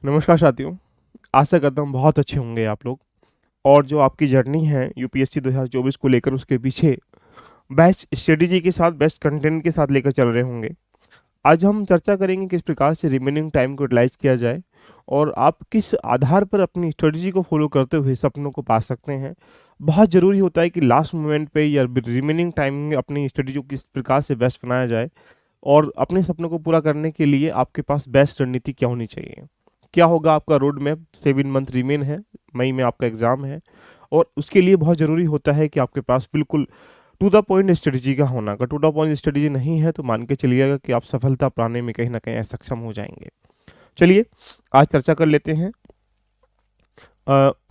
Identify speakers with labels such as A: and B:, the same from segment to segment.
A: नमस्कार साथियों। आशा करता हूँ बहुत अच्छे होंगे आप लोग। और जो आपकी जर्नी है यूपीएससी 2024 को लेकर, उसके पीछे बेस्ट स्ट्रेटेजी के साथ, बेस्ट कंटेंट के साथ लेकर चल रहे होंगे। आज हम चर्चा करेंगे किस प्रकार से रिमेनिंग टाइम को यूटिलाइज किया जाए और आप किस आधार पर अपनी स्ट्रेटेजी को फॉलो करते हुए सपनों को पा सकते हैं। बहुत ज़रूरी होता है कि लास्ट मोमेंट पे या रिमेनिंग टाइम में अपनी स्ट्रेटेजी को किस प्रकार से बेस्ट बनाया जाए और अपने सपनों को पूरा करने के लिए आपके पास बेस्ट रणनीति क्या होनी चाहिए। क्या होगा आपका रोड मैप। 7 मंथ रिमेन है, मई में आपका एग्जाम है और उसके लिए बहुत ज़रूरी होता है कि आपके पास बिल्कुल टू द पॉइंट स्ट्रेटजी का होना। अगर टू द पॉइंट स्ट्रेटजी नहीं है तो मान के चलिएगा कि आप सफलता पाने में कहीं ना कहीं असक्षम हो जाएंगे। चलिए आज चर्चा कर लेते हैं।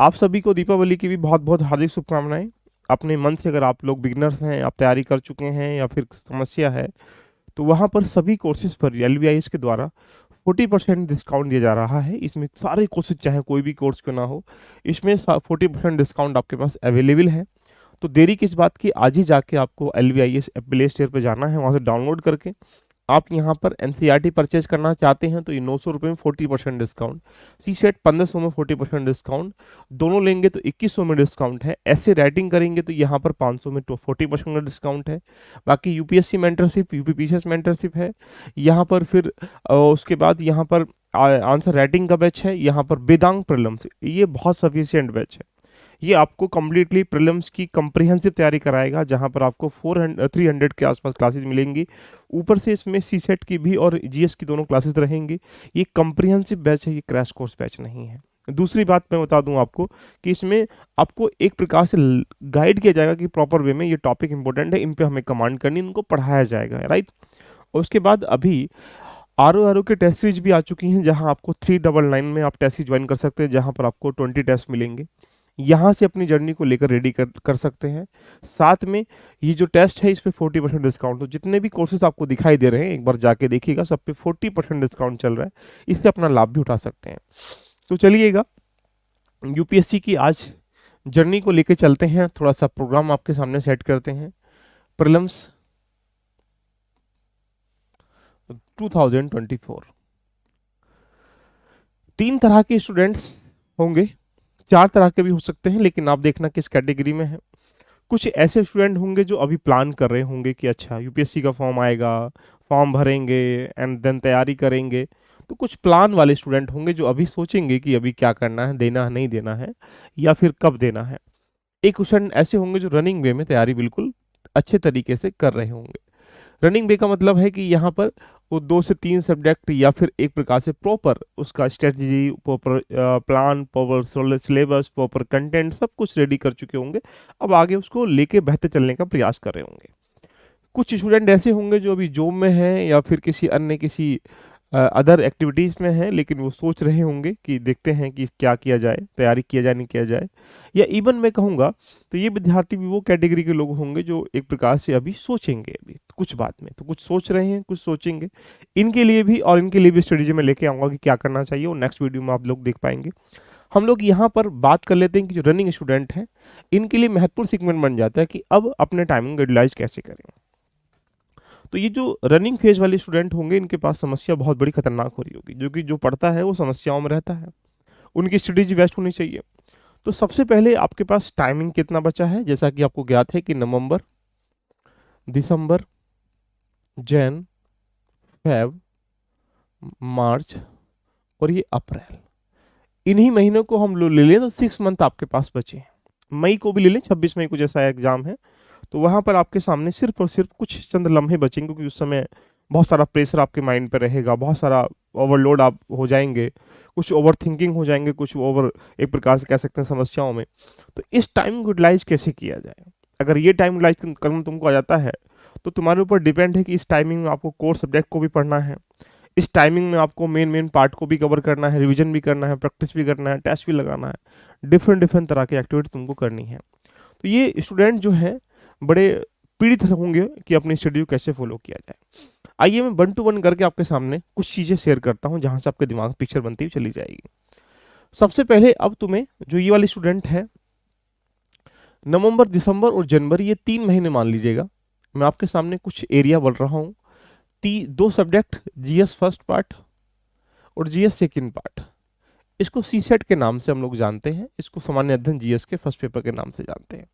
A: आप सभी को दीपावली की भी बहुत बहुत हार्दिक शुभकामनाएं। अपने मन से, अगर आप लोग बिगनर्स हैं, आप तैयारी कर चुके हैं या फिर समस्या है, तो वहाँ पर सभी कोर्सेज पर एलबीआईएस के द्वारा 40% डिस्काउंट दिया जा रहा है। इसमें सारे कोर्सेज, चाहे कोई भी कोर्स क्यों ना हो, इसमें 40% डिस्काउंट आपके पास अवेलेबल है। तो देरी किस बात की, आज ही जाके आपको एलबीआईएस प्ले स्टोर पर जाना है, वहाँ से डाउनलोड करके आप यहाँ पर एनसीईआरटी परचेज करना चाहते हैं तो ये 900 रुपये में 40% डिस्काउंट, सी सेट 1500 में 40% डिस्काउंट, दोनों लेंगे तो 2100 में डिस्काउंट है। ऐसे राइटिंग करेंगे तो यहाँ पर 500 में तो 40% का डिस्काउंट है। बाकी यूपीएससी मेंटरशिप, यूपीपीसीएस मेंटरशिप है यहाँ पर। फिर उसके बाद यहाँ पर आंसर राइटिंग का बैच है, यहाँ पर वेदांग प्रीलिम्स, ये बहुत सफिशियंट बैच है। ये आपको कम्प्लीटली प्रीलिम्स की कम्प्रिहेंसिव तैयारी कराएगा, जहाँ पर आपको 300 के आसपास क्लासेस मिलेंगी। ऊपर से इसमें सी सेट की भी और जीएस की दोनों क्लासेस रहेंगी। ये कम्प्रिहेंसिव बैच है, ये क्रैश कोर्स बैच नहीं है। दूसरी बात मैं बता दूं आपको कि इसमें आपको एक प्रकार से गाइड किया जाएगा कि प्रॉपर वे में ये टॉपिक इंपॉर्टेंट है, इन पे हमें कमांड करनी, इनको पढ़ाया जाएगा, राइट। और उसके बाद अभी आर ओ के टेस्ट सीरीज भी आ चुकी हैं, जहां आपको 399 में आप टेस्ट सीरीज ज्वाइन कर सकते हैं, जहां पर आपको 20 टेस्ट मिलेंगे। यहाँ से अपनी जर्नी को लेकर रेडी कर सकते हैं। साथ में ये जो टेस्ट है, इस पे 40% डिस्काउंट, तो जितने भी कोर्सेज आपको दिखाई दे रहे हैं एक बार जाके देखिएगा, सब पे 40% डिस्काउंट चल रहा है। इससे अपना लाभ भी उठा सकते हैं। तो चलिएगा यूपीएससी की आज जर्नी को लेकर चलते हैं, थोड़ा सा प्रोग्राम आपके सामने सेट करते हैं। प्रीलिम्स 2024, 3 तरह के स्टूडेंट्स होंगे, 4 तरह के भी हो सकते हैं, लेकिन आप देखना किस कैटेगरी में है। कुछ ऐसे स्टूडेंट होंगे जो अभी प्लान कर रहे होंगे कि अच्छा यूपीएससी का फॉर्म आएगा, फॉर्म भरेंगे एंड देन तैयारी करेंगे। तो कुछ प्लान वाले स्टूडेंट होंगे जो अभी सोचेंगे कि अभी क्या करना है, देना है नहीं देना है, या फिर कब देना है। एक क्वेश्चन ऐसे होंगे जो रनिंग वे में तैयारी बिल्कुल अच्छे तरीके से कर रहे होंगे। रनिंग वे का मतलब है कि यहाँ पर वो 2 से 3 सब्जेक्ट या फिर एक प्रकार से प्रॉपर उसका strategy, proper plan, proper syllabus, proper content सब कुछ रेडी कर चुके होंगे। अब आगे उसको लेके बेहतर चलने का प्रयास कर रहे होंगे। कुछ स्टूडेंट ऐसे होंगे जो अभी जॉब में हैं या फिर किसी अन्य किसी अदर एक्टिविटीज़ में हैं, लेकिन वो सोच रहे होंगे कि देखते हैं कि क्या किया जाए, तैयारी किया जाए नहीं किया जाए। या इवन मैं कहूँगा तो ये विद्यार्थी भी वो कैटेगरी के लोग होंगे जो एक प्रकार से अभी सोचेंगे, अभी कुछ बात में तो कुछ सोच रहे हैं, कुछ सोचेंगे। इनके लिए भी और इनके लिए भी स्ट्रेटेजी में लेके आऊँगा कि क्या करना चाहिए, और नेक्स्ट वीडियो में आप लोग देख पाएंगे। हम लोग यहाँ पर बात कर लेते हैं कि जो रनिंग स्टूडेंट हैं, इनके लिए महत्वपूर्ण सेगमेंट बन जाता है कि अब अपने टाइमिंग यूटिलाइज कैसे करें। तो ये जो रनिंग फेज वाले स्टूडेंट होंगे, इनके पास समस्या बहुत बड़ी खतरनाक हो रही होगी, जो कि जो पढ़ता है वो समस्याओं में रहता है। उनकी स्ट्रेटेजी बेस्ट होनी चाहिए। तो सबसे पहले आपके पास टाइमिंग कितना बचा है, जैसा कि आपको ज्ञात है कि नवंबर, दिसंबर, जैन, फेब, मार्च और ये अप्रैल, इन्हीं महीनों को हम लोग ले लें तो 6 मंथ आपके पास बचे हैं। मई को भी ले लें, 26 मई को जैसा एग्जाम है, तो वहां पर आपके सामने सिर्फ और सिर्फ कुछ चंद लम्हे बचेंगे, क्योंकि उस समय बहुत सारा प्रेशर आपके माइंड पर रहेगा, बहुत सारा ओवरलोड आप हो जाएंगे, कुछ ओवर थिंकिंग हो जाएंगे, कुछ ओवर एक प्रकार से कह सकते हैं समस्याओं में। तो इस टाइम को यूटिलाइज कैसे किया जाए। अगर ये टाइम यूटिलाइज करना तुमको आ जाता है तो तुम्हारे ऊपर डिपेंड है कि इस टाइमिंग में आपको कोर सब्जेक्ट को भी पढ़ना है, इस टाइमिंग में आपको मेन मेन पार्ट को भी कवर करना है, रिवीजन भी करना है, प्रैक्टिस भी करना है, टेस्ट भी लगाना है, डिफरेंट डिफरेंट तरह की एक्टिविटी तुमको करनी है। तो ये स्टूडेंट जो है बड़े पीड़ित होंगे कि अपनी शेड्यूल कैसे फॉलो किया जाए। आइए मैं 1 to 1 करके आपके सामने कुछ चीज़ें शेयर करता हूँ, जहाँ से आपके दिमाग में पिक्चर बनती हुई चली जाएगी। सबसे पहले अब तुम्हें जो ये वाले स्टूडेंट है, नवंबर, दिसंबर और जनवरी, ये 3 महीने मान लीजिएगा, मैं आपके सामने कुछ एरिया बोल रहा हूँ। 2 सब्जेक्ट, जीएस फर्स्ट पार्ट और जीएस सेकेंड पार्ट, इसको सीसेट के नाम से हम लोग जानते हैं, इसको सामान्य अध्ययन जीएस के फर्स्ट पेपर के नाम से जानते हैं।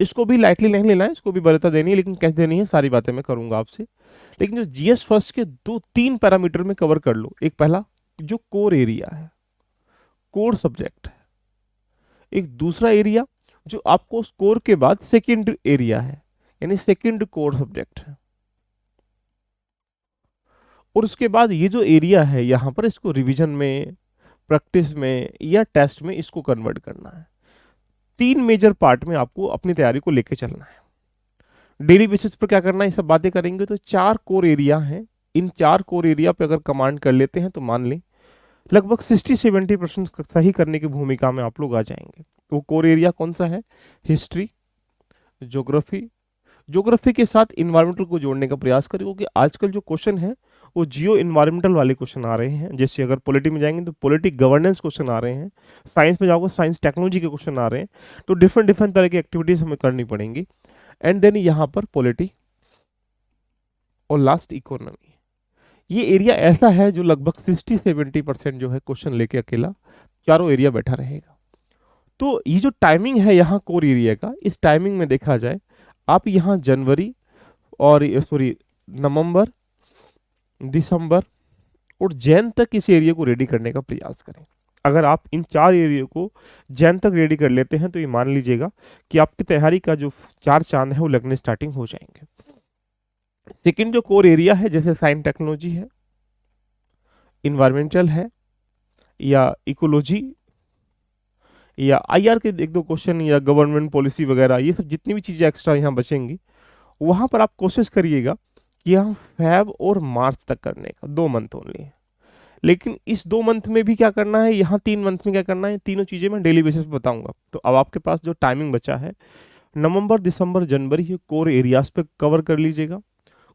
A: इसको भी लाइटली नहीं लेना है, इसको भी वरीयता देनी है, लेकिन कैसे देनी है सारी बातें मैं करूंगा आपसे। लेकिन जो जीएस फर्स्ट के दो तीन पैरामीटर में कवर कर लो। एक पहला जो कोर एरिया है, कोर सब्जेक्ट है। एक दूसरा एरिया जो आपको कोर के बाद सेकंड एरिया है, यानी सेकंड कोर सब्जेक्ट है। और उसके बाद ये जो एरिया है यहाँ पर, इसको रिवीजन में, प्रैक्टिस में या टेस्ट में इसको कन्वर्ट करना है। तीन मेजर पार्ट में आपको अपनी तैयारी को लेके चलना है। डेली बेसिस पर क्या करना है, ये सब बातें करेंगे। तो चार कोर एरिया हैं, इन चार कोर एरिया पे अगर कमांड कर लेते हैं तो मान लें लगभग 60-70% सही करने की भूमिका में आप लोग आ जाएंगे। वो कोर एरिया कौन सा है? History, geography. ज्योग्राफी के साथ इन्वायरमेंटल को जोड़ने का प्रयास करें, क्योंकि आजकल जो क्वेश्चन है वो जियो इन्वायरमेंटल वाले क्वेश्चन आ रहे हैं। जैसे अगर पॉलिटी में जाएंगे तो पॉलिटिक गवर्नेंस क्वेश्चन आ रहे हैं, साइंस में जाओगे साइंस टेक्नोलॉजी के क्वेश्चन आ रहे हैं। तो डिफरेंट डिफरेंट तरह की एक्टिविटीज हमें करनी पड़ेंगी। एंड देन यहाँ पर पॉलिटी और लास्ट इकोनॉमी। ये एरिया ऐसा है जो लगभग 60-70% जो है क्वेश्चन लेके अकेला चारों एरिया बैठा रहेगा। तो ये जो टाइमिंग है यहाँ कोर एरिया का, इस टाइमिंग में देखा जाए आप यहाँ जनवरी और सॉरी नवंबर, दिसंबर और जैन तक इस एरिया को रेडी करने का प्रयास करें। अगर आप इन चार एरिया को जैन तक रेडी कर लेते हैं तो ये मान लीजिएगा कि आपकी तैयारी का जो चार चांद है वो लगने स्टार्टिंग हो जाएंगे। सेकंड जो कोर एरिया है, जैसे साइंस टेक्नोलॉजी है, इन्वायरमेंटल है, या इकोलॉजी, या आईआर के एक दो क्वेश्चन, या गवर्नमेंट पॉलिसी वगैरह, ये सब जितनी भी चीज़ें एक्स्ट्रा यहाँ बचेंगी, वहाँ पर आप कोशिश करिएगा कि हम फेब और मार्च तक करने का, 2 मंथ ओनली है। लेकिन इस 2 मंथ में भी क्या करना है, यहाँ 3 मंथ में क्या करना है, तीनों चीज़ें मैं डेली बेसिस पर बताऊंगा। तो अब आपके पास जो टाइमिंग बचा है, नवंबर, दिसंबर, जनवरी, ये कोर एरियाज पे कवर कर लीजिएगा।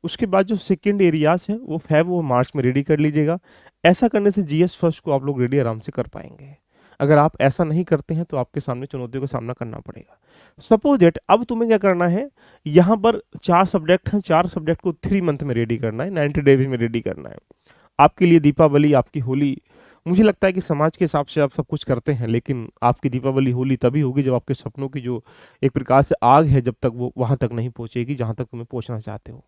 A: उसके बाद जो सेकेंड एरियाज हैं वो फेब वो मार्च में रेडी कर लीजिएगा। ऐसा करने से जीएस फर्स्ट को आप लोग रेडी आराम से कर पाएंगे। अगर आप ऐसा नहीं करते हैं तो आपके सामने चुनौतियों का सामना करना पड़ेगा। सपोज डेट अब तुम्हें क्या करना है, यहाँ पर 4 सब्जेक्ट हैं, 4 सब्जेक्ट को 3 मंथ में रेडी करना है, 90 डेज में रेडी करना है। आपके लिए दीपावली, आपकी होली, मुझे लगता है कि समाज के हिसाब से आप सब कुछ करते हैं, लेकिन आपकी दीपावली होली तभी होगी जब आपके सपनों की जो एक प्रकार से आग है, जब तक वो वहां तक नहीं पहुंचेगी जहां तक तुम्हें पहुंचना चाहते हो।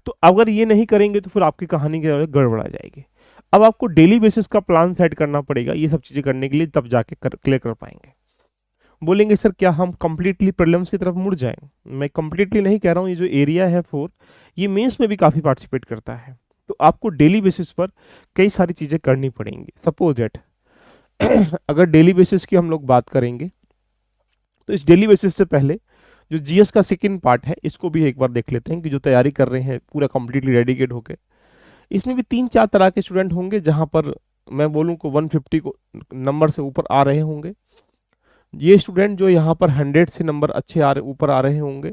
A: तो अगर ये नहीं करेंगे तो फिर आपकी कहानी की गड़बड़ा जाएगी। अब आपको डेली बेसिस का प्लान सेट करना पड़ेगा ये सब चीजें करने के लिए, तब जाके क्लियर कर पाएंगे। बोलेंगे सर क्या हम कंप्लीटली प्रीलिम्स की तरफ मुड़ जाएं? मैं कंप्लीटली नहीं कह रहा हूँ। ये जो एरिया है 4, ये मेंस में भी काफी पार्टिसिपेट करता है। तो आपको डेली बेसिस पर कई सारी चीजें करनी पड़ेंगी। सपोज दैट अगर डेली बेसिस की हम लोग बात करेंगे तो इस डेली बेसिस से पहले जो जीएस का सेकंड पार्ट है इसको भी एक बार देख लेते हैं कि जो तैयारी कर रहे हैं पूरा कंप्लीटली डेडिकेट होकर। इसमें भी 3-4 तरह के स्टूडेंट होंगे, जहां पर मैं बोलूं को 150 को नंबर से ऊपर आ रहे होंगे। ये स्टूडेंट जो यहाँ पर 100 से नंबर अच्छे ऊपर आ रहे होंगे।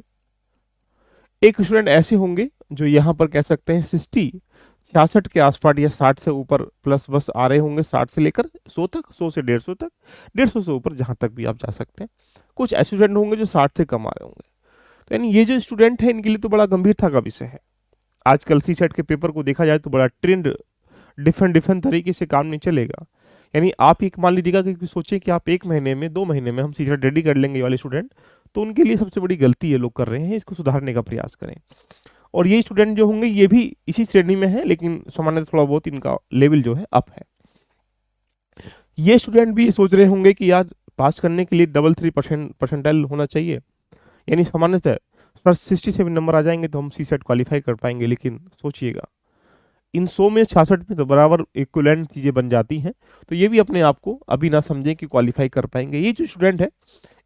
A: एक स्टूडेंट ऐसे होंगे जो यहाँ पर कह सकते हैं 66 के आसपास या 60 से ऊपर प्लस बस आ रहे होंगे, 60 से लेकर 100 तक, 100 से 150 तक, 150 से ऊपर जहां तक भी आप जा सकते हैं। कुछ ऐसे स्टूडेंट होंगे जो 60 से कम आ रहे होंगे। तो यानी ये जो स्टूडेंट है इनके लिए तो बड़ा गंभीरता का विषय है। आजकल सी सेट के पेपर को देखा जाए तो बड़ा ट्रेंड डिफरेंट डिफरेंट तरीके से काम नहीं चलेगा। यानी आप एक मान लीजिएगा कि सोचें कि आप 1 महीने में 2 महीने में हम सी सेट रेडी कर लेंगे वाले स्टूडेंट, तो उनके लिए सबसे बड़ी गलती ये लोग कर रहे हैं। इसको सुधारने का प्रयास करें। और ये स्टूडेंट जो होंगे ये भी इसी श्रेणी में है, लेकिन सामान्य थोड़ा बहुत इनका लेवल जो है अप है। ये स्टूडेंट भी सोच रहे होंगे कि यार पास करने के लिए 333% होना चाहिए, यानी सामान्यतः सर 67 नंबर आ जाएंगे तो हम सी सेट क्वालिफाई कर पाएंगे। लेकिन सोचिएगा इन 100 में 66 में तो बराबर इक्विवेलेंट चीज़ें बन जाती हैं। तो ये भी अपने आप को अभी ना समझें कि क्वालिफाई कर पाएंगे। ये जो स्टूडेंट है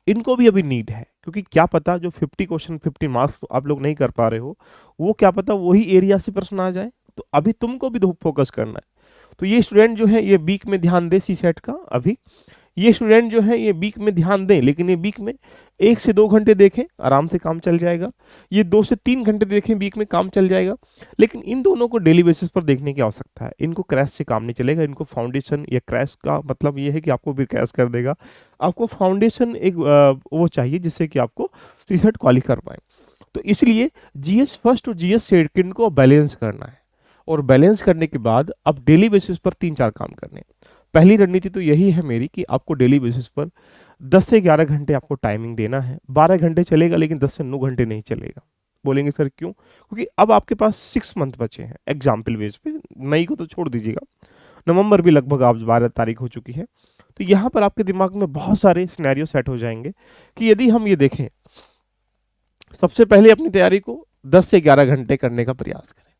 A: इनको भी अभी नीड है, क्योंकि क्या पता जो 50 क्वेश्चन 50 मार्क्स आप लोग नहीं कर पा रहे हो, वो क्या पता वही एरिया से प्रश्न आ जाए। तो अभी तुमको भी फोकस करना है। तो ये स्टूडेंट जो है ये वीक में ध्यान दे सी सेट का। अभी ये स्टूडेंट जो है ये वीक में ध्यान दें, लेकिन ये वीक में 1 से 2 घंटे देखें, आराम से काम चल जाएगा। ये 2 से 3 घंटे देखें, वीक में काम चल जाएगा। लेकिन इन दोनों को डेली बेसिस पर देखने की आवश्यकता है। इनको क्रैश से काम नहीं चलेगा। इनको फाउंडेशन या क्रैश का मतलब ये है कि आपको भी क्रैश कर देगा। आपको फाउंडेशन एक वो चाहिए जिससे कि आपको सी सेट क्वालिफाई कर पाए। तो इसलिए जीएस फर्स्ट और जीएस सेकंड को बैलेंस करना है, और बैलेंस करने के बाद अब डेली बेसिस पर 3-4 काम करने हैं। पहली रणनीति तो यही है मेरी कि आपको डेली बेसिस पर 10 से 11 घंटे आपको टाइमिंग देना है। 12 घंटे चलेगा लेकिन 10 से 9 घंटे नहीं चलेगा। बोलेंगे सर क्यों? क्योंकि अब आपके पास 6 मंथ बचे हैं एग्जाम्पल बेस पे। मई को तो छोड़ दीजिएगा, नवंबर भी लगभग आप 12 तारीख हो चुकी है। तो यहाँ पर आपके दिमाग में बहुत सारे सिनेरियो सेट हो जाएंगे कि यदि हम ये देखें, सबसे पहले अपनी तैयारी को 10 से 11 घंटे करने का प्रयास करें।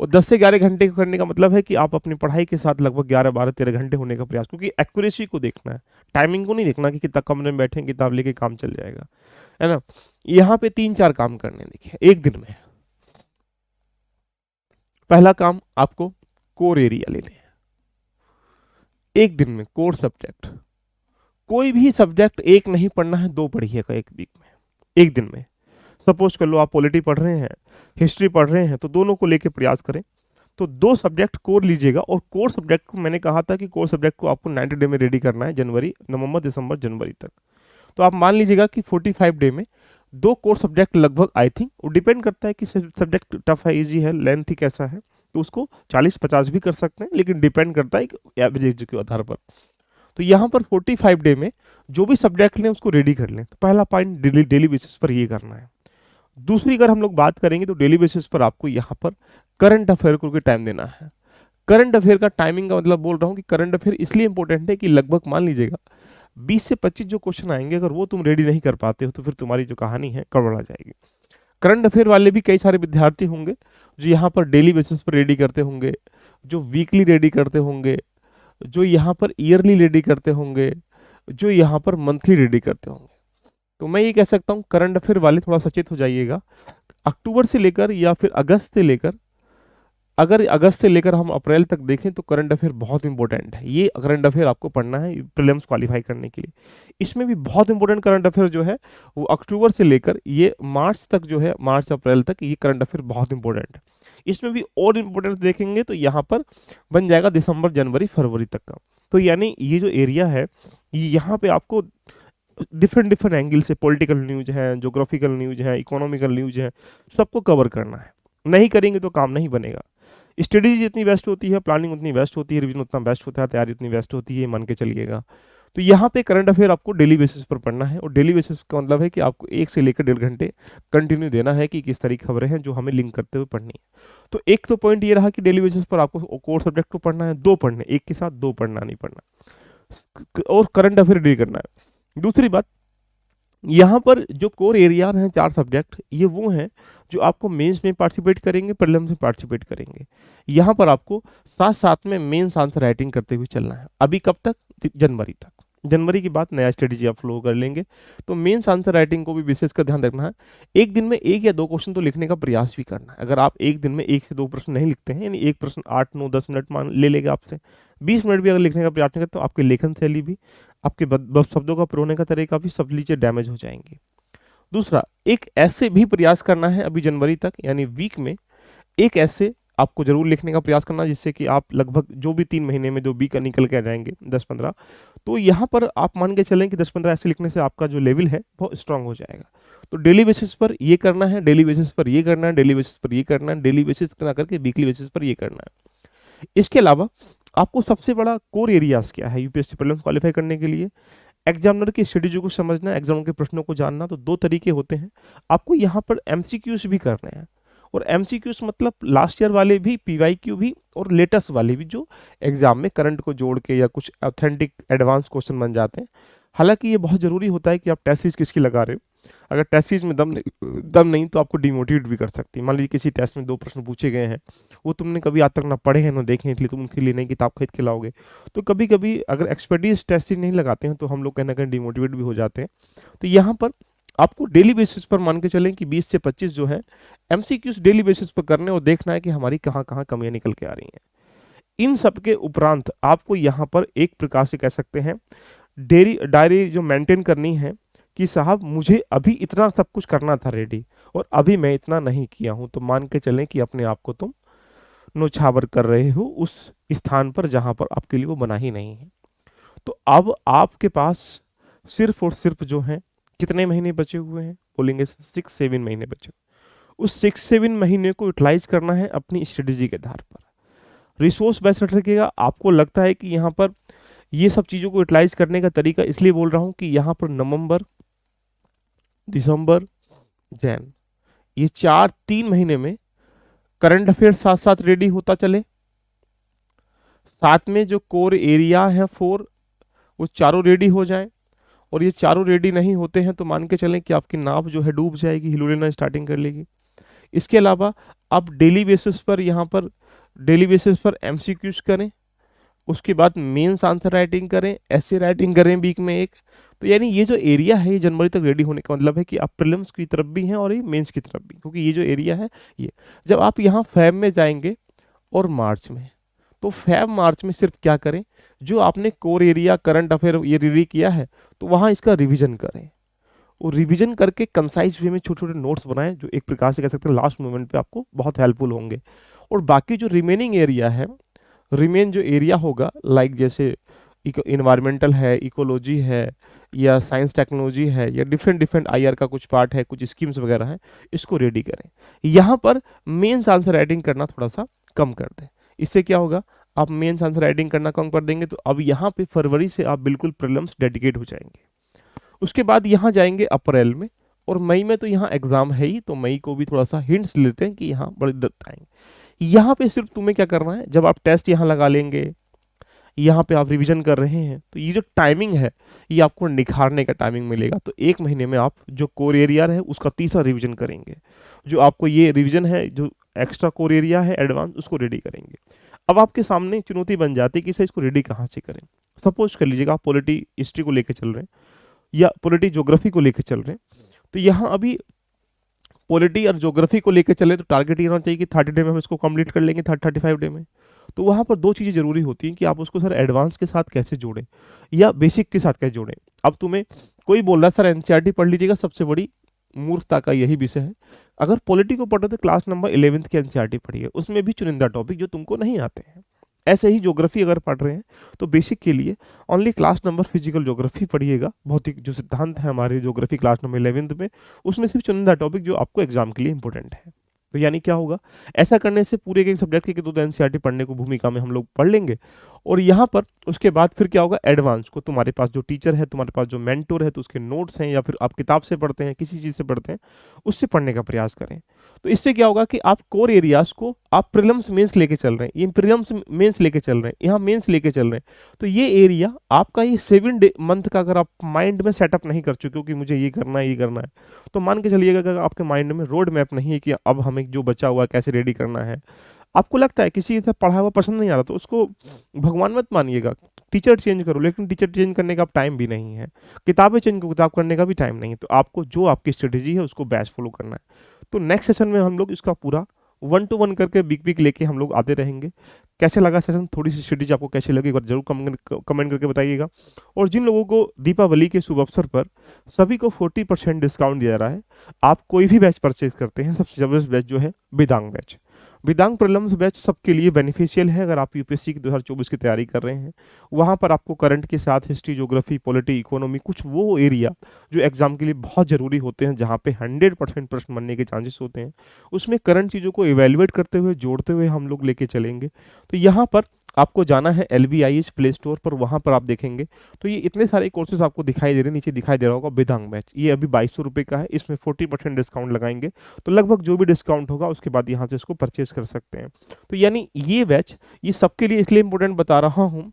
A: और 10 से 11 घंटे करने का मतलब है कि आप अपनी पढ़ाई के साथ लगभग 11, 12, 13 घंटे होने का प्रयास, क्योंकि एक्यूरेसी को देखना है, टाइमिंग को नहीं देखना कि कितना कमरे में बैठे किताब लेके काम चल जाएगा, है ना। यहाँ पे 3-4 काम करने देखिए एक दिन में। पहला काम, आपको कोर एरिया लेने हैं एक दिन में। कोर सब्जेक्ट, कोई भी सब्जेक्ट एक नहीं पढ़ना है, 2 पढ़िएगा एक वीक में, एक दिन में। सपोज कर लो आप पॉलिटी पढ़ रहे हैं, हिस्ट्री पढ़ रहे हैं, तो दोनों को लेके प्रयास करें। तो 2 सब्जेक्ट कोर लीजिएगा। और कोर सब्जेक्ट को मैंने कहा था कि कोर सब्जेक्ट को आपको 90 डे में रेडी करना है, जनवरी, नवंबर, दिसंबर, जनवरी तक। तो आप मान लीजिएगा कि 45 डे में 2 कोर सब्जेक्ट लगभग, आई थिंक वो डिपेंड करता है कि सब्जेक्ट टफ है, इजी है, लेंथ ही कैसा है, तो उसको 40-50 भी कर सकते हैं, लेकिन डिपेंड करता है एवरेज के आधार पर। तो यहाँ पर 45 डे में जो भी सब्जेक्ट लें उसको रेडी कर लें। तो पहला पॉइंट डेली बेसिस पर ये करना है। दूसरी अगर हम लोग बात करेंगे तो डेली बेसिस पर आपको यहाँ पर करंट अफेयर को टाइम देना है। करंट अफेयर का टाइमिंग का मतलब बोल रहा हूँ कि करंट अफेयर इसलिए इंपॉर्टेंट है कि लगभग मान लीजिएगा 20 से 25 जो क्वेश्चन आएंगे, अगर वो तुम रेडी नहीं कर पाते हो तो फिर तुम्हारी जो कहानी है गड़बड़ा जाएगी। करंट अफेयर वाले भी कई सारे विद्यार्थी होंगे जो यहाँ पर डेली बेसिस पर रेडी करते होंगे, जो वीकली रेडी करते होंगे, जो यहाँ पर ईयरली रेडी करते होंगे, जो यहाँ पर मंथली रेडी करते होंगे। तो मैं ये कह सकता हूँ करंट अफेयर वाले थोड़ा सचेत हो जाइएगा। अक्टूबर से लेकर या फिर अगस्त से लेकर, अगर अगस्त से लेकर हम अप्रैल तक देखें तो करंट अफेयर बहुत इंपॉर्टेंट है। ये करंट अफेयर आपको पढ़ना है प्रीलिम्स क्वालिफाई करने के लिए। इसमें भी बहुत इंपॉर्टेंट करंट अफेयर जो है वो अक्टूबर से लेकर ये मार्च तक जो है, मार्च अप्रैल तक, ये करंट अफेयर बहुत इंपॉर्टेंट है। इसमें भी और इम्पोर्टेंट देखेंगे तो यहाँ पर बन जाएगा दिसंबर, जनवरी, फरवरी तक का। तो यानी ये जो एरिया है, ये यहाँ पे आपको डिफरेंट एंगल से पॉलिटिकल न्यूज है, ज्योग्राफिकल न्यूज है, इकोनॉमिकल न्यूज है, सबको कवर करना है। नहीं करेंगे तो काम नहीं बनेगा। स्टडीज जितनी बेस्ट होती है, प्लानिंग उतनी बेस्ट होती है, रिवीजन उतना बेस्ट होता है, तैयारी उतनी बेस्ट होती है, मान के चलिएगा। तो यहाँ पे करंट अफेयर आपको डेली बेसिस पर पढ़ना है। और डेली बेसिस का मतलब है कि आपको 1 से लेकर 1.5 घंटे कंटिन्यू देना है कि किस तरह की खबरें हैं जो हमें लिंक करते हुए पढ़नी है। तो एक तो पॉइंट ये रहा कि डेली बेसिस पर आपको कोर सब्जेक्ट को पढ़ना है, 2 पढ़ने, एक के साथ 2 पढ़ना नहीं पढ़ना, और करंट अफेयर रेडी करना है। दूसरी बात, यहाँ पर जो कोर एरिया हैं 4 सब्जेक्ट, ये वो हैं जो आपको मेंस में पार्टिसिपेट करेंगे, प्रीलिम्स में पार्टिसिपेट करेंगे। यहाँ पर आपको साथ साथ में मेंस आंसर राइटिंग करते हुए चलना है। अभी कब तक? जनवरी तक। जनवरी के बाद नया स्ट्रेटेजी आप फ्लो कर लेंगे। तो मेंस आंसर राइटिंग को भी विशेष कर ध्यान रखना है। एक दिन में 1 या 2 क्वेश्चन तो लिखने का प्रयास भी करना है। अगर आप एक दिन में 1 से 2 प्रश्न नहीं लिखते हैं, यानी एक प्रश्न 8, 9, 10 मिनट मान ले लेगा आपसे, 20 मिनट भी अगर लिखने का प्रयास नहीं करते तो आपकी लेखन शैली भी, आपके शब्दों का प्रयोग का तरीका भी, सब चीजें डैमेज हो जाएंगी। दूसरा, एक ऐसे भी प्रयास करना है अभी जनवरी तक, यानी वीक में एक ऐसे आपको जरूर लिखने का प्रयास करना जिससे कि आप लगभग जो भी 3 महीने में जो वीक निकल के आ जाएंगे 10-15, तो यहाँ पर आप मान के चलें कि 10-15 ऐसे लिखने से आपका जो लेवल है बहुत स्ट्रांग हो जाएगा। तो डेली बेसिस पर ये करना है, डेली बेसिस पर ये करना है, डेली बेसिस पर ये करना है, डेली बेसिस ना करके वीकली बेसिस पर ये करना है। इसके अलावा आपको सबसे बड़ा कोर एरियाज क्या है यूपीएससी प्रीलिम्स क्वालिफाई करने के लिए? एग्जामिनर की स्ट्रेटेजी को समझना, एग्जाम के प्रश्नों को जानना। तो 2 तरीके होते हैं। आपको यहाँ पर एमसीक्यूज भी करने हैं, और एमसीक्यूज मतलब लास्ट ईयर वाले भी, पीवाईक्यू भी, और लेटेस्ट वाले भी जो एग्जाम में करंट को जोड़ के या कुछ ऑथेंटिक एडवांस क्वेश्चन बन जाते हैं। हालांकि ये बहुत जरूरी होता है कि आप टेस्ट सीरीज किसकी लगा रहे हो। अगर टेस्ट सीरीज में दम नहीं तो आपको डिमोटिवेट भी कर सकती है। मान लीजिए किसी टेस्ट में 2 प्रश्न पूछे गए हैं, वो तुमने कभी आज तक ना पढ़े हैं ना देखे हैं, इसलिए तुम उनके लिए नई किताब खरीद के लाओगे। तो कभी कभी अगर एक्सपर्टीज टेस्ट सीरीज नहीं लगाते हैं तो हम लोग कहीं ना कहीं डिमोटिवेट भी हो जाते हैं। तो यहाँ पर आपको डेली बेसिस पर मान के चलें कि 20 से 25 जो है एमसीक्यूज डेली बेसिस पर करने, और देखना है कि हमारी कहाँ कहाँ कमियां निकल के आ रही हैं। इन सब के उपरांत आपको यहाँ पर एक प्रकार से कह सकते हैं डायरी जो मेंटेन करनी है कि साहब मुझे अभी इतना सब कुछ करना था रेडी, और अभी मैं इतना नहीं किया हूं। तो मान के चलें कि अपने आप को तुम नौछावर कर रहे हो उस स्थान पर जहां पर आपके लिए वो बना ही नहीं है। तो अब आपके पास सिर्फ और सिर्फ जो है कितने महीने बचे हुए हैं? बोलेंगे 6-7 महीने बचे। उस 6-7 महीने को यूटिलाइज करना है अपनी स्ट्रेटेजी के आधार पर। रिसोर्स बेस्ड रखिएगा। आपको लगता है कि यहाँ पर ये सब चीज़ों को यूटिलाइज करने का तरीका इसलिए बोल रहा हूँ कि यहाँ पर नवंबर, दिसंबर, जैन, ये 3 महीने में करंट अफेयर साथ साथ रेडी होता चले, साथ में जो कोर एरिया है 4 वो चारों रेडी हो जाएं, और ये चारों रेडी नहीं होते हैं तो मान के चलें कि आपकी नाव जो है डूब जाएगी, हिल लेना स्टार्टिंग कर लेगी। इसके अलावा आप डेली बेसिस पर यहाँ पर डेली बेसिस पर एमसीक्यूज करें, उसके बाद मेंस आंसर राइटिंग करें, ऐसे राइटिंग करें वीक में एक। तो यानी ये जो एरिया है ये जनवरी तक रेडी होने का मतलब है कि आप प्रीलिम्स की तरफ भी हैं और ये मेंस की तरफ भी, क्योंकि ये जो एरिया है ये, जब आप यहाँ फैब में जाएंगे और मार्च में, तो फैब मार्च में सिर्फ क्या करें, जो आपने कोर एरिया करंट अफेयर ये रेडी किया है तो वहाँ इसका रिविजन करें, और रिवीजन करके कंसाइज वे में छोटे छोटे नोट्स बनाएं जो एक प्रकार से कह सकते हैं लास्ट मोमेंट पे आपको बहुत हेल्पफुल होंगे। और बाकी जो रिमेनिंग एरिया है, रिमेन जो एरिया होगा लाइक जैसे इन्वायरमेंटल है, इकोलॉजी है, या साइंस टेक्नोलॉजी है, या डिफरेंट डिफरेंट आईआर का कुछ पार्ट है, कुछ स्कीम्स वगैरह हैं, इसको रेडी करें। यहाँ पर मेंस आंसर राइटिंग करना थोड़ा सा कम कर दें। इससे क्या होगा, आप मेंस आंसर राइटिंग करना कम कर देंगे तो अब यहाँ पे फरवरी से आप बिल्कुल प्रीलिम्स डेडिकेट हो जाएंगे। उसके बाद यहाँ जाएंगे अप्रैल में, और मई में तो यहाँ एग्जाम है ही, तो मई को भी थोड़ा सा हिंट्स लेते हैं कि यहाँ बड़े डेट आएंगे। यहाँ पे सिर्फ तुम्हें क्या करना है, जब आप टेस्ट यहाँ लगा लेंगे, यहाँ पे आप रिवीजन कर रहे हैं, तो ये जो टाइमिंग है ये आपको निखारने का टाइमिंग मिलेगा। तो 1 महीने में आप जो कोर एरिया है उसका तीसरा रिवीजन करेंगे, जो आपको ये रिवीजन है जो एक्स्ट्रा कोर एरिया है एडवांस उसको रेडी करेंगे। अब आपके सामने चुनौती बन जाती है कि सर इसको रेडी कहाँ से करें। सपोज कर लीजिएगा आप पॉलिटी हिस्ट्री को लेकर चल रहे हैं या पॉलिटी ज्योग्राफी को लेकर चल रहे हैं, तो यहाँ अभी पॉलिटी और ज्योग्राफी को लेकर चले तो टारगेट ये होना चाहिए कि 30 डे में हम इसको कंप्लीट कर लेंगे, 35 डे में। तो वहाँ पर 2 चीज़ें जरूरी होती हैं कि आप उसको सर एडवांस के साथ कैसे जोड़ें या बेसिक के साथ कैसे जोड़ें। अब तुम्हें कोई बोल रहा है सर एनसीईआरटी पढ़ लीजिएगा, सबसे बड़ी मूर्खता का यही विषय है। अगर पॉलिटी को पढ़ो तो क्लास नंबर 11th की एनसीईआरटी पढ़िए, उसमें भी चुनिंदा टॉपिक जो तुमको नहीं आते हैं। ऐसे ही ज्योग्राफी अगर पढ़ रहे हैं तो बेसिक के लिए only class number physical geography पढ़िएगा, भौतिक जो सिद्धांत है हमारे ज्योग्राफी क्लास नंबर 11th में, उसमें सिर्फ चुनिंदा टॉपिक जो आपको एग्जाम के लिए इंपॉर्टेंट है। तो यानी क्या होगा, ऐसा करने से पूरे के सब्जेक्ट के 2 एनसीईआरटी पढ़ने को भूमिका में हम लोग पढ़ लेंगे, और यहाँ पर उसके बाद फिर क्या होगा, एडवांस को तुम्हारे पास जो टीचर है, तुम्हारे पास जो मेंटोर है, तो उसके नोट्स हैं या फिर आप किताब से पढ़ते हैं, किसी चीज़ से पढ़ते हैं, उससे पढ़ने का प्रयास करें। तो इससे क्या होगा कि आप कोर एरियाज को आप प्रीलिम्स मेंस लेके चल रहे हैं, ये प्रीलिम्स मेंस लेके चल रहे हैं, यहाँ मेंस लेके चल रहे हैं, तो ये एरिया आपका ये 7 मंथ का अगर आप माइंड में सेटअप नहीं कर चुके हो कि मुझे ये करना है ये करना है, तो मान के चलिएगा कि आपके माइंड में रोड मैप नहीं है कि अब हमें जो बचा हुआ कैसे रेडी करना है। आपको लगता है किसी से पढ़ा हुआ पसंद नहीं आ रहा तो उसको भगवान मत मानिएगा, टीचर चेंज करो, लेकिन टीचर चेंज करने का टाइम भी नहीं है, किताबें चेंज किताब करने का भी टाइम नहीं है। तो आपको जो आपकी स्ट्रेटेजी है उसको बैच फॉलो करना है। तो नेक्स्ट सेशन में हम लोग इसका पूरा 1 to 1 करके वीक लेके हम लोग आते रहेंगे। कैसे लगा सेशन, थोड़ी सी स्ट्रेटेजी आपको कैसी लगी, एक बार जरूर कमेंट करके बताइएगा। और जिन लोगों को दीपावली के शुभ अवसर पर सभी को 40% डिस्काउंट दिया जा रहा है, आप कोई भी बैच परचेज करते हैं, सबसे जबरदस्त बैच जो है Vedang batch, Vedang prelims batch सबके लिए बेनिफिशियल है। अगर आप यूपीएससी की 2024 की तैयारी कर रहे हैं, वहाँ पर आपको करंट के साथ हिस्ट्री, ज्योग्राफी, पॉलिटी, इकोनॉमी, कुछ वो एरिया जो एग्जाम के लिए बहुत ज़रूरी होते हैं, जहाँ पे 100% प्रश्न बनने के चांसेस होते हैं, उसमें करंट चीज़ों को इवेल्युएट करते हुए, जोड़ते हुए हम लोग लेके चलेंगे। तो यहाँ पर आपको जाना है LBIS प्ले स्टोर पर, वहाँ पर आप देखेंगे तो ये इतने सारे कोर्सेज आपको दिखाई दे रहे हैं, नीचे दिखाई दे रहा होगा वेदांग बैच, ये अभी 2200 रुपये का है, इसमें 40% डिस्काउंट लगाएंगे, तो लगभग जो भी डिस्काउंट होगा उसके बाद यहाँ से इसको परचेज कर सकते हैं। तो यानी ये बैच ये सबके लिए इसलिए इंपॉर्टेंट बता रहा हूँ,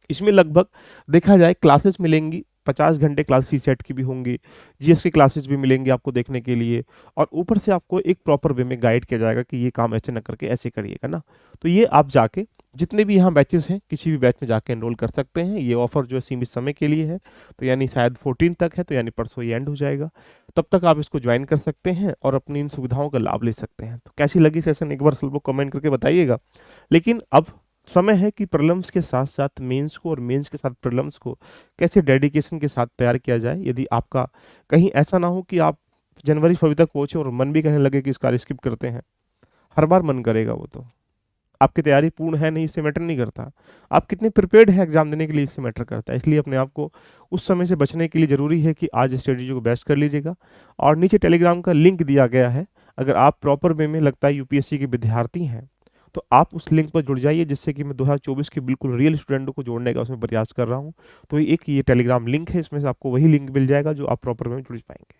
A: इसमें लगभग देखा जाए क्लासेस मिलेंगी, 50 घंटे क्लास CSET की भी होंगी, GS की क्लासेस भी मिलेंगी आपको देखने के लिए, और ऊपर से आपको एक प्रॉपर वे में गाइड किया जाएगा कि ये काम ऐसे न करके ऐसे करिएगा ना। तो ये आप जाके जितने भी यहाँ बैचेस हैं किसी भी बैच में जाके एनरोल कर सकते हैं। ये ऑफर जो है सीमित समय के लिए है, तो यानी शायद 14 तक है, तो यानी परसों ये एंड हो जाएगा, तब तक आप इसको ज्वाइन कर सकते हैं और अपनी इन सुविधाओं का लाभ ले सकते हैं। तो कैसी लगी सेशन एक बार सब लोग कमेंट करके बताइएगा। लेकिन अब समय है कि प्रीलिम्स के साथ साथ मेंस को और मेंस के साथ प्रीलिम्स को कैसे डेडिकेशन के साथ तैयार किया जाए। यदि आपका कहीं ऐसा ना हो कि आप जनवरी फरवरी तक पहुंचे और मन भी कहने लगे कि इसका स्किप करते हैं, हर बार मन करेगा, वो तो आपकी तैयारी पूर्ण है नहीं इससे मैटर नहीं करता, आप कितने प्रिपेयर्ड है एग्जाम देने के लिए इससे मैटर करता है। इसलिए अपने आप को उस समय से बचने के लिए ज़रूरी है कि आज स्ट्रेटेजी को बेस्ट कर लीजिएगा। और नीचे टेलीग्राम का लिंक दिया गया है, अगर आप प्रॉपर वे में लगता है यूपीएससी के विद्यार्थी हैं तो आप उस लिंक पर जुड़ जाइए, जिससे कि मैं 2024 के बिल्कुल रियल स्टूडेंटों को जोड़ने का उसमें प्रयास कर रहा हूँ। तो एक ये टेलीग्राम लिंक है, इसमें से आपको वही लिंक मिल जाएगा जो आप प्रॉपर वे में जुड़ पाएंगे।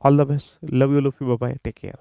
A: All the best, love you, bye, take care.